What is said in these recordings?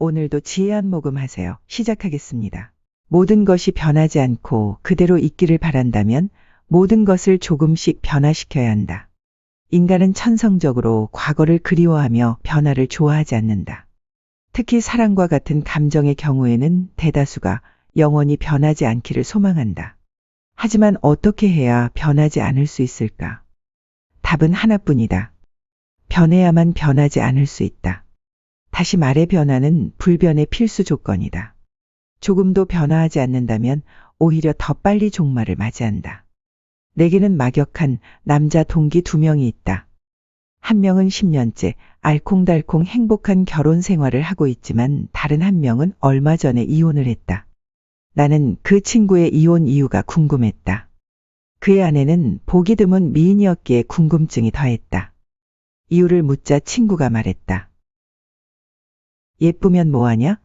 오늘도 지혜 한 모금 하세요. 시작하겠습니다. 모든 것이 변하지 않고 그대로 있기를 바란다면 모든 것을 조금씩 변화시켜야 한다. 인간은 천성적으로 과거를 그리워하며 변화를 좋아하지 않는다. 특히 사랑과 같은 감정의 경우에는 대다수가 영원히 변하지 않기를 소망한다. 하지만 어떻게 해야 변하지 않을 수 있을까? 답은 하나뿐이다. 변해야만 변하지 않을 수 있다. 다시 말해 변화는 불변의 필수 조건이다. 조금도 변화하지 않는다면 오히려 더 빨리 종말을 맞이한다. 내게는 막역한 남자 동기 2명이 있다. 한 명은 10년째 알콩달콩 행복한 결혼 생활을 하고 있지만 다른 한 명은 얼마 전에 이혼을 했다. 나는 그 친구의 이혼 이유가 궁금했다. 그의 아내는 보기 드문 미인이었기에 궁금증이 더했다. 이유를 묻자 친구가 말했다. 예쁘면 뭐하냐?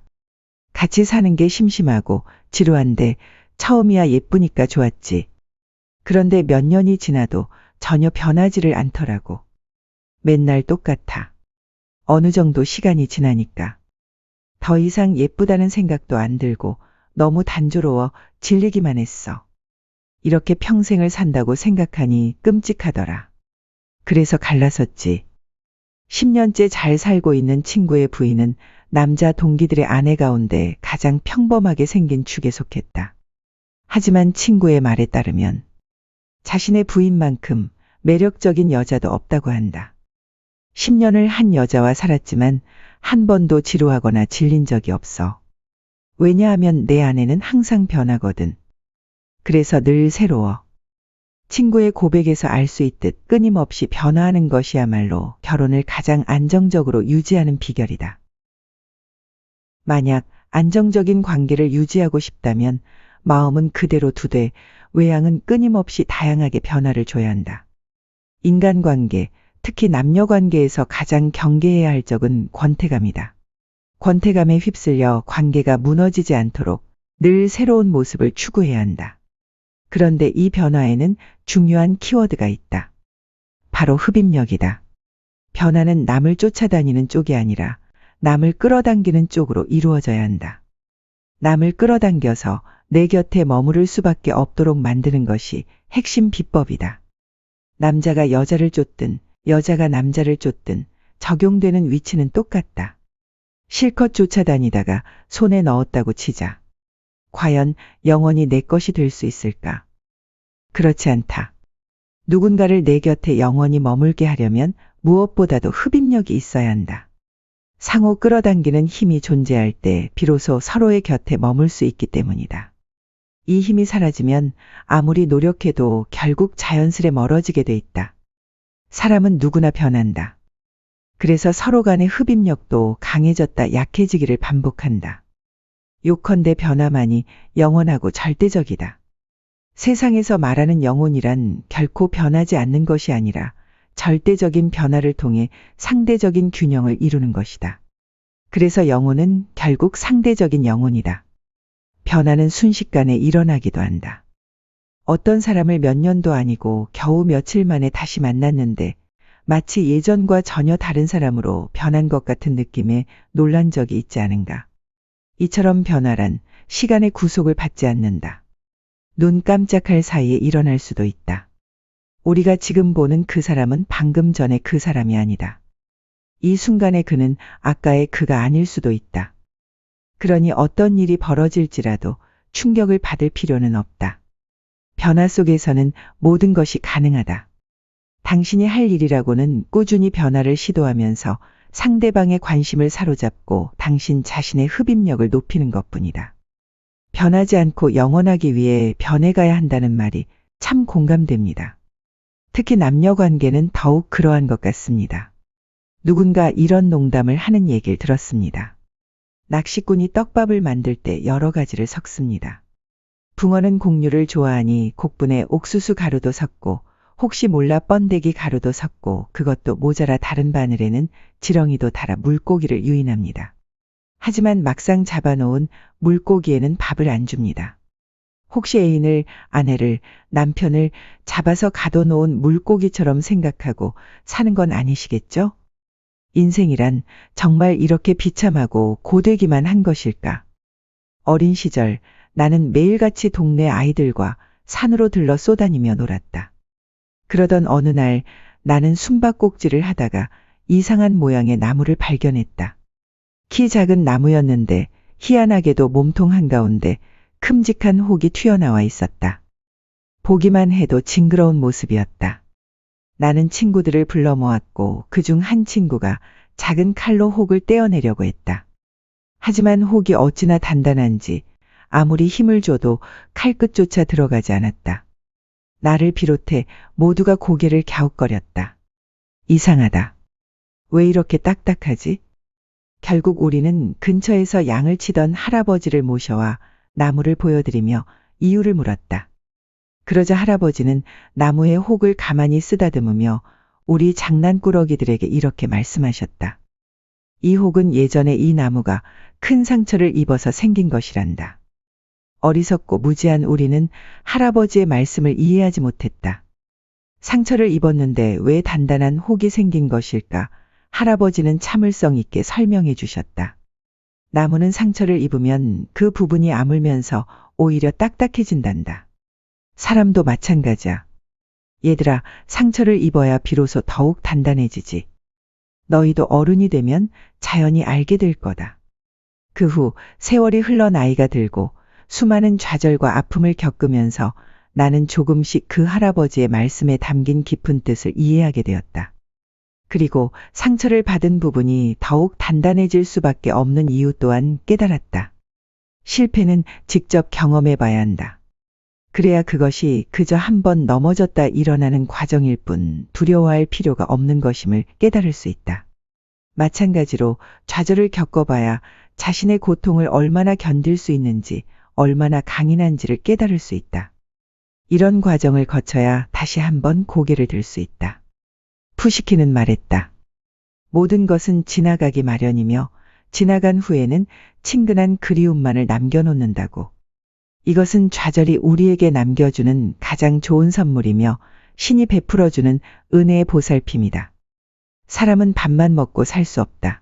같이 사는 게 심심하고 지루한데 처음이야 예쁘니까 좋았지. 그런데 몇 년이 지나도 전혀 변하지를 않더라고. 맨날 똑같아. 어느 정도 시간이 지나니까 더 이상 예쁘다는 생각도 안 들고 너무 단조로워 질리기만 했어. 이렇게 평생을 산다고 생각하니 끔찍하더라. 그래서 갈라섰지. 10년째 잘 살고 있는 친구의 부인은 남자 동기들의 아내 가운데 가장 평범하게 생긴 축에 속했다. 하지만 친구의 말에 따르면 자신의 부인만큼 매력적인 여자도 없다고 한다. 10년을 한 여자와 살았지만 한 번도 지루하거나 질린 적이 없어. 왜냐하면 내 아내는 항상 변하거든. 그래서 늘 새로워. 친구의 고백에서 알 수 있듯 끊임없이 변화하는 것이야말로 결혼을 가장 안정적으로 유지하는 비결이다. 만약 안정적인 관계를 유지하고 싶다면 마음은 그대로 두되 외양은 끊임없이 다양하게 변화를 줘야 한다. 인간관계, 특히 남녀관계에서 가장 경계해야 할 적은 권태감이다. 권태감에 휩쓸려 관계가 무너지지 않도록 늘 새로운 모습을 추구해야 한다. 그런데 이 변화에는 중요한 키워드가 있다. 바로 흡입력이다. 변화는 남을 쫓아다니는 쪽이 아니라 남을 끌어당기는 쪽으로 이루어져야 한다. 남을 끌어당겨서 내 곁에 머무를 수밖에 없도록 만드는 것이 핵심 비법이다. 남자가 여자를 쫓든 여자가 남자를 쫓든 적용되는 위치는 똑같다. 실컷 쫓아다니다가 손에 넣었다고 치자. 과연 영원히 내 것이 될 수 있을까? 그렇지 않다. 누군가를 내 곁에 영원히 머물게 하려면 무엇보다도 흡입력이 있어야 한다. 상호 끌어당기는 힘이 존재할 때 비로소 서로의 곁에 머물 수 있기 때문이다. 이 힘이 사라지면 아무리 노력해도 결국 자연스레 멀어지게 돼 있다. 사람은 누구나 변한다. 그래서 서로 간의 흡입력도 강해졌다 약해지기를 반복한다. 요컨대 변화만이 영원하고 절대적이다. 세상에서 말하는 영혼이란 결코 변하지 않는 것이 아니라 절대적인 변화를 통해 상대적인 균형을 이루는 것이다. 그래서 영혼은 결국 상대적인 영혼이다. 변화는 순식간에 일어나기도 한다. 어떤 사람을 몇 년도 아니고 겨우 며칠 만에 다시 만났는데 마치 예전과 전혀 다른 사람으로 변한 것 같은 느낌에 놀란 적이 있지 않은가. 이처럼 변화란 시간의 구속을 받지 않는다. 눈 깜짝할 사이에 일어날 수도 있다. 우리가 지금 보는 그 사람은 방금 전에 그 사람이 아니다. 이 순간의 그는 아까의 그가 아닐 수도 있다. 그러니 어떤 일이 벌어질지라도 충격을 받을 필요는 없다. 변화 속에서는 모든 것이 가능하다. 당신이 할 일이라고는 꾸준히 변화를 시도하면서 상대방의 관심을 사로잡고 당신 자신의 흡입력을 높이는 것뿐이다. 변하지 않고 영원하기 위해 변해가야 한다는 말이 참 공감됩니다. 특히 남녀 관계는 더욱 그러한 것 같습니다. 누군가 이런 농담을 하는 얘기를 들었습니다. 낚시꾼이 떡밥을 만들 때 여러 가지를 섞습니다. 붕어는 곡류를 좋아하니 곡분에 옥수수 가루도 섞고 혹시 몰라 번데기 가루도 섞고 그것도 모자라 다른 바늘에는 지렁이도 달아 물고기를 유인합니다. 하지만 막상 잡아놓은 물고기에는 밥을 안 줍니다. 혹시 애인을, 아내를, 남편을 잡아서 가둬놓은 물고기처럼 생각하고 사는 건 아니시겠죠? 인생이란 정말 이렇게 비참하고 고되기만 한 것일까? 어린 시절 나는 매일같이 동네 아이들과 산으로 들러 쏘다니며 놀았다. 그러던 어느 날 나는 숨바꼭질을 하다가 이상한 모양의 나무를 발견했다. 키 작은 나무였는데 희한하게도 몸통 한가운데 큼직한 혹이 튀어나와 있었다. 보기만 해도 징그러운 모습이었다. 나는 친구들을 불러 모았고 그중 한 친구가 작은 칼로 혹을 떼어내려고 했다. 하지만 혹이 어찌나 단단한지 아무리 힘을 줘도 칼끝조차 들어가지 않았다. 나를 비롯해 모두가 고개를 갸웃거렸다. 이상하다. 왜 이렇게 딱딱하지? 결국 우리는 근처에서 양을 치던 할아버지를 모셔와 나무를 보여드리며 이유를 물었다. 그러자 할아버지는 나무의 혹을 가만히 쓰다듬으며 우리 장난꾸러기들에게 이렇게 말씀하셨다. 이 혹은 예전에 이 나무가 큰 상처를 입어서 생긴 것이란다. 어리석고 무지한 우리는 할아버지의 말씀을 이해하지 못했다. 상처를 입었는데 왜 단단한 혹이 생긴 것일까? 할아버지는 참을성 있게 설명해 주셨다. 나무는 상처를 입으면 그 부분이 아물면서 오히려 딱딱해진단다. 사람도 마찬가지야. 얘들아, 상처를 입어야 비로소 더욱 단단해지지. 너희도 어른이 되면 자연히 알게 될 거다. 그 후 세월이 흘러 나이가 들고 수많은 좌절과 아픔을 겪으면서 나는 조금씩 그 할아버지의 말씀에 담긴 깊은 뜻을 이해하게 되었다. 그리고 상처를 받은 부분이 더욱 단단해질 수밖에 없는 이유 또한 깨달았다. 실패는 직접 경험해 봐야 한다. 그래야 그것이 그저 한 번 넘어졌다 일어나는 과정일 뿐 두려워할 필요가 없는 것임을 깨달을 수 있다. 마찬가지로 좌절을 겪어봐야 자신의 고통을 얼마나 견딜 수 있는지, 얼마나 강인한지를 깨달을 수 있다. 이런 과정을 거쳐야 다시 한번 고개를 들 수 있다. 푸시킨은 말했다. 모든 것은 지나가기 마련이며 지나간 후에는 친근한 그리움만을 남겨놓는다고. 이것은 좌절이 우리에게 남겨주는 가장 좋은 선물이며 신이 베풀어주는 은혜의 보살핌이다. 사람은 밥만 먹고 살 수 없다.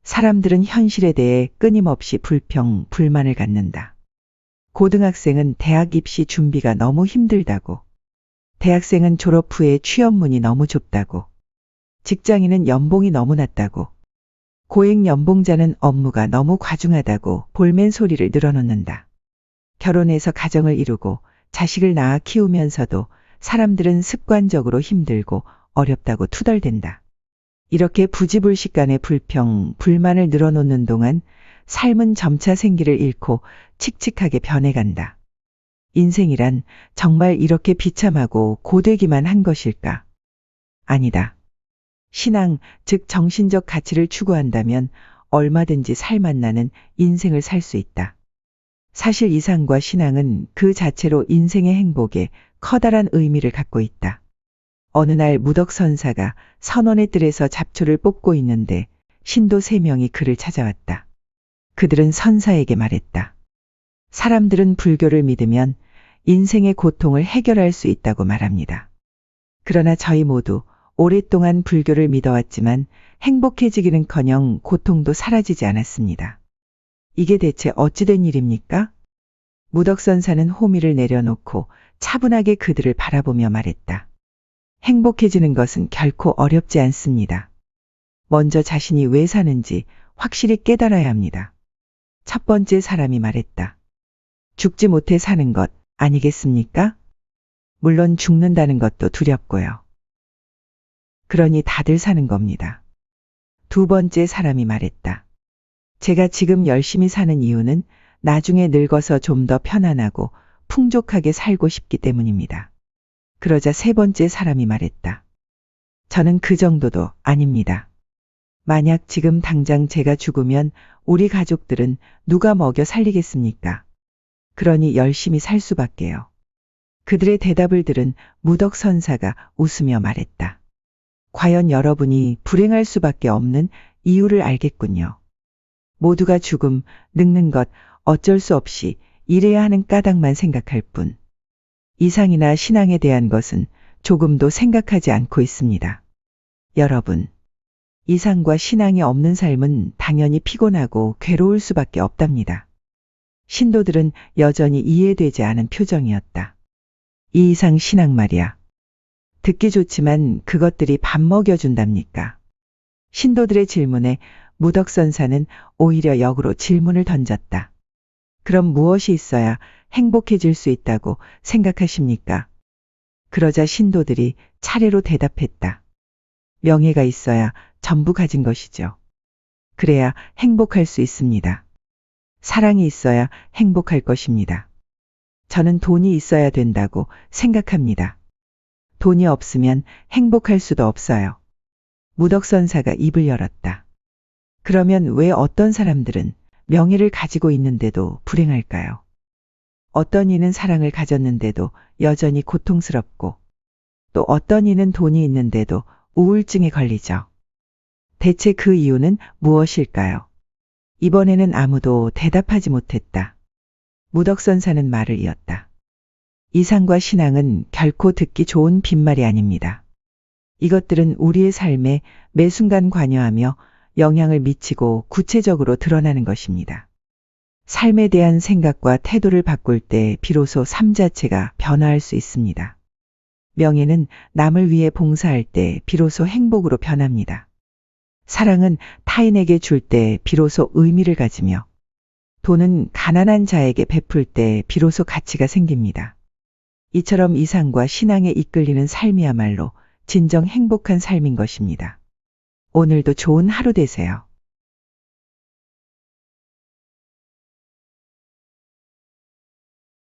사람들은 현실에 대해 끊임없이 불평, 불만을 갖는다. 고등학생은 대학 입시 준비가 너무 힘들다고. 대학생은 졸업 후에 취업문이 너무 좁다고. 직장인은 연봉이 너무 낮다고. 고액 연봉자는 업무가 너무 과중하다고 볼멘 소리를 늘어놓는다. 결혼해서 가정을 이루고 자식을 낳아 키우면서도 사람들은 습관적으로 힘들고 어렵다고 투덜댄다. 이렇게 부지불식간의 불평, 불만을 늘어놓는 동안 삶은 점차 생기를 잃고 칙칙하게 변해간다. 인생이란 정말 이렇게 비참하고 고되기만 한 것일까? 아니다. 신앙, 즉 정신적 가치를 추구한다면 얼마든지 살맛나는 인생을 살 수 있다. 사실 이상과 신앙은 그 자체로 인생의 행복에 커다란 의미를 갖고 있다. 어느 날 무덕선사가 선원의 뜰에서 잡초를 뽑고 있는데 신도 3명이 그를 찾아왔다. 그들은 선사에게 말했다. 사람들은 불교를 믿으면 인생의 고통을 해결할 수 있다고 말합니다. 그러나 저희 모두 오랫동안 불교를 믿어왔지만 행복해지기는커녕 고통도 사라지지 않았습니다. 이게 대체 어찌된 일입니까? 무덕선사는 호미를 내려놓고 차분하게 그들을 바라보며 말했다. 행복해지는 것은 결코 어렵지 않습니다. 먼저 자신이 왜 사는지 확실히 깨달아야 합니다. 첫 번째 사람이 말했다. 죽지 못해 사는 것 아니겠습니까? 물론 죽는다는 것도 두렵고요. 그러니 다들 사는 겁니다. 두 번째 사람이 말했다. 제가 지금 열심히 사는 이유는 나중에 늙어서 좀 더 편안하고 풍족하게 살고 싶기 때문입니다. 그러자 세 번째 사람이 말했다. 저는 그 정도도 아닙니다. 만약 지금 당장 제가 죽으면 우리 가족들은 누가 먹여 살리겠습니까? 그러니 열심히 살 수밖에요. 그들의 대답을 들은 무덕선사가 웃으며 말했다. 과연 여러분이 불행할 수밖에 없는 이유를 알겠군요. 모두가 죽음, 늙는 것, 어쩔 수 없이 이래야 하는 까닭만 생각할 뿐. 이상이나 신앙에 대한 것은 조금도 생각하지 않고 있습니다. 여러분, 이상과 신앙이 없는 삶은 당연히 피곤하고 괴로울 수밖에 없답니다. 신도들은 여전히 이해되지 않은 표정이었다. 이 이상 신앙 말이야. 듣기 좋지만 그것들이 밥 먹여준답니까? 신도들의 질문에 무덕선사는 오히려 역으로 질문을 던졌다. 그럼 무엇이 있어야 행복해질 수 있다고 생각하십니까? 그러자 신도들이 차례로 대답했다. 명예가 있어야 전부 가진 것이죠. 그래야 행복할 수 있습니다. 사랑이 있어야 행복할 것입니다. 저는 돈이 있어야 된다고 생각합니다. 돈이 없으면 행복할 수도 없어요. 무덕선사가 입을 열었다. 그러면 왜 어떤 사람들은 명예를 가지고 있는데도 불행할까요? 어떤 이는 사랑을 가졌는데도 여전히 고통스럽고, 또 어떤 이는 돈이 있는데도 우울증에 걸리죠. 대체 그 이유는 무엇일까요? 이번에는 아무도 대답하지 못했다. 무덕선사는 말을 이었다. 이상과 신앙은 결코 듣기 좋은 빈말이 아닙니다. 이것들은 우리의 삶에 매 순간 관여하며 영향을 미치고 구체적으로 드러나는 것입니다. 삶에 대한 생각과 태도를 바꿀 때 비로소 삶 자체가 변화할 수 있습니다. 명예는 남을 위해 봉사할 때 비로소 행복으로 변합니다. 사랑은 타인에게 줄 때 비로소 의미를 가지며, 돈은 가난한 자에게 베풀 때 비로소 가치가 생깁니다. 이처럼 이상과 신앙에 이끌리는 삶이야말로 진정 행복한 삶인 것입니다. 오늘도 좋은 하루 되세요.